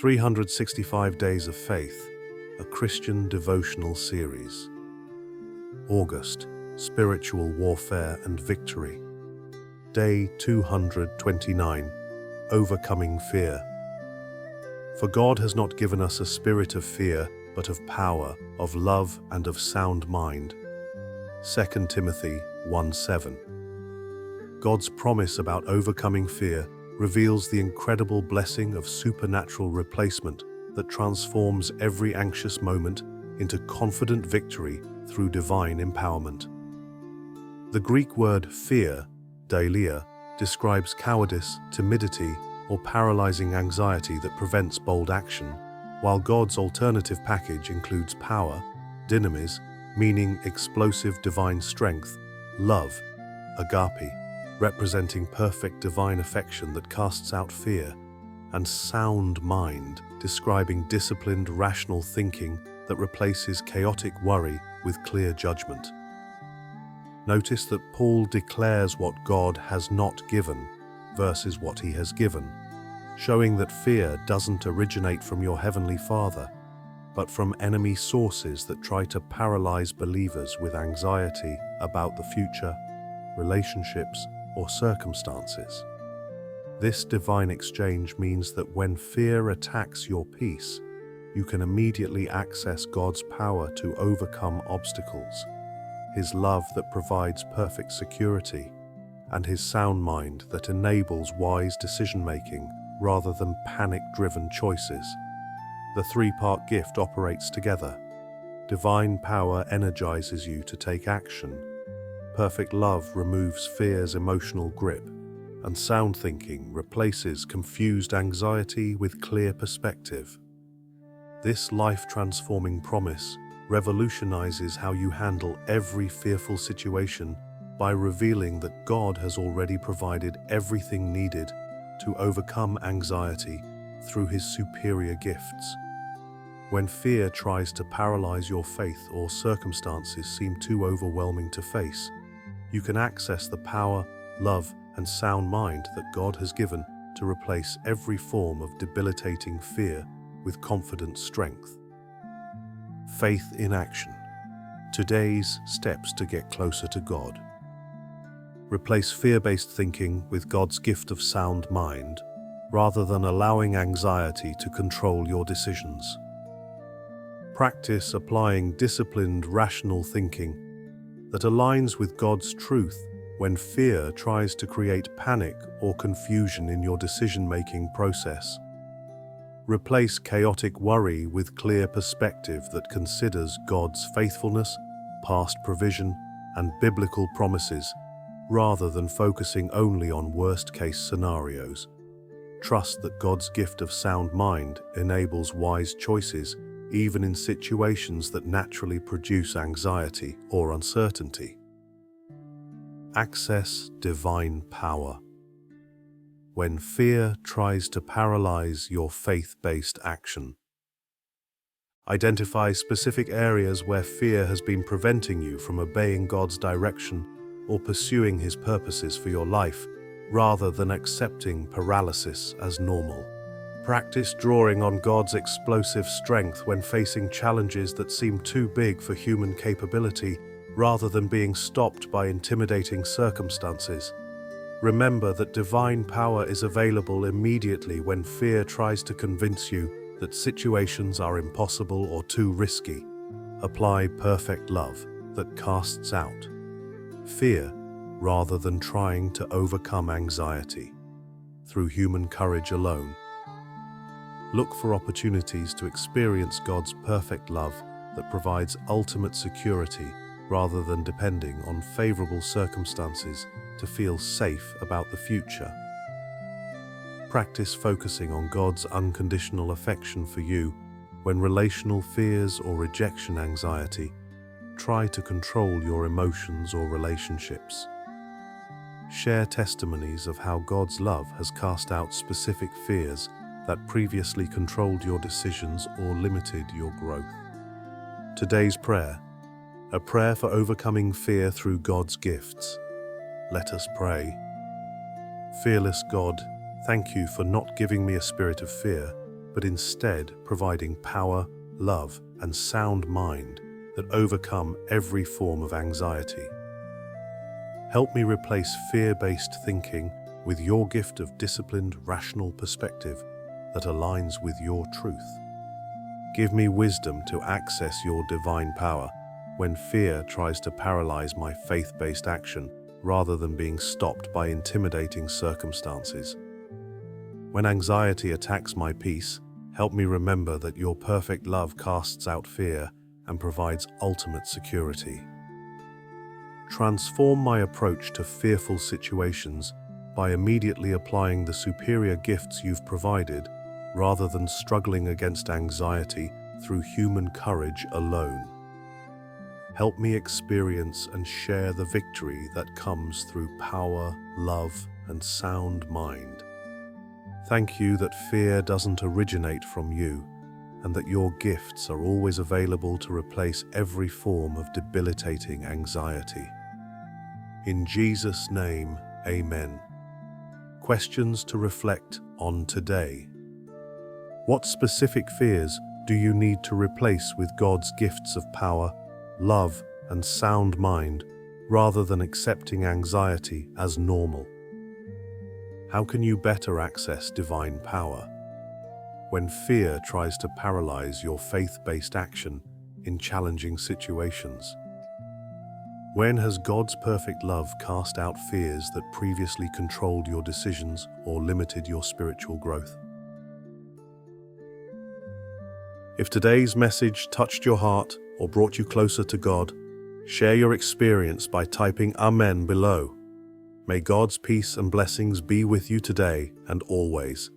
365 Days of Faith, a Christian devotional series. August, Spiritual Warfare and Victory. Day 229, Overcoming Fear. For God has not given us a spirit of fear, but of power, of love, and of sound mind. 2 Timothy 1:7. God's promise about overcoming fear reveals the incredible blessing of supernatural replacement that transforms every anxious moment into confident victory through divine empowerment. The Greek word fear, deilia, describes cowardice, timidity, or paralyzing anxiety that prevents bold action, while God's alternative package includes power, dynamis, meaning explosive divine strength, love, agapē, representing perfect divine affection that casts out fear, and sound mind, describing disciplined, rational thinking that replaces chaotic worry with clear judgment. Notice that Paul declares what God has not given versus what he has given, showing that fear doesn't originate from your Heavenly Father, but from enemy sources that try to paralyze believers with anxiety about the future, relationships, or circumstances. This divine exchange means that when fear attacks your peace, you can immediately access God's power to overcome obstacles, His love that provides perfect security, and His sound mind that enables wise decision-making rather than panic-driven choices. The three-part gift operates together. Divine power energizes you to take action. Perfect love removes fear's emotional grip, and sound thinking replaces confused anxiety with clear perspective. This life-transforming promise revolutionizes how you handle every fearful situation by revealing that God has already provided everything needed to overcome anxiety through His superior gifts. When fear tries to paralyze your faith or circumstances seem too overwhelming to face, you can access the power, love, and sound mind that God has given to replace every form of debilitating fear with confident strength. Faith in action. Today's steps to get closer to God. Replace fear-based thinking with God's gift of sound mind, rather than allowing anxiety to control your decisions. Practice applying disciplined, rational thinking that aligns with God's truth when fear tries to create panic or confusion in your decision-making process. Replace chaotic worry with clear perspective that considers God's faithfulness, past provision, and biblical promises, rather than focusing only on worst-case scenarios. Trust that God's gift of sound mind enables wise choices even in situations that naturally produce anxiety or uncertainty. Access divine power. When fear tries to paralyze your faith-based action. Identify specific areas where fear has been preventing you from obeying God's direction or pursuing His purposes for your life, rather than accepting paralysis as normal. Practice drawing on God's explosive strength when facing challenges that seem too big for human capability, rather than being stopped by intimidating circumstances. Remember that divine power is available immediately when fear tries to convince you that situations are impossible or too risky. Apply perfect love that casts out fear, rather than trying to overcome anxiety through human courage alone. Look for opportunities to experience God's perfect love that provides ultimate security rather than depending on favorable circumstances to feel safe about the future. Practice focusing on God's unconditional affection for you when relational fears or rejection anxiety try to control your emotions or relationships. Share testimonies of how God's love has cast out specific fears that previously controlled your decisions or limited your growth. Today's prayer, a prayer for overcoming fear through God's gifts. Let us pray. Fearless God, thank you for not giving me a spirit of fear, but instead providing power, love, and sound mind that overcome every form of anxiety. Help me replace fear-based thinking with your gift of disciplined, rational perspective that aligns with your truth. Give me wisdom to access your divine power when fear tries to paralyze my faith-based action rather than being stopped by intimidating circumstances. When anxiety attacks my peace, help me remember that your perfect love casts out fear and provides ultimate security. Transform my approach to fearful situations by immediately applying the superior gifts you've provided rather than struggling against anxiety through human courage alone. Help me experience and share the victory that comes through power, love, and sound mind. Thank you that fear doesn't originate from you, and that your gifts are always available to replace every form of debilitating anxiety. In Jesus' name, Amen. Questions to reflect on today. What specific fears do you need to replace with God's gifts of power, love, and sound mind, rather than accepting anxiety as normal? How can you better access divine power when fear tries to paralyze your faith-based action in challenging situations? When has God's perfect love cast out fears that previously controlled your decisions or limited your spiritual growth? If today's message touched your heart or brought you closer to God, share your experience by typing Amen below. May God's peace and blessings be with you today and always.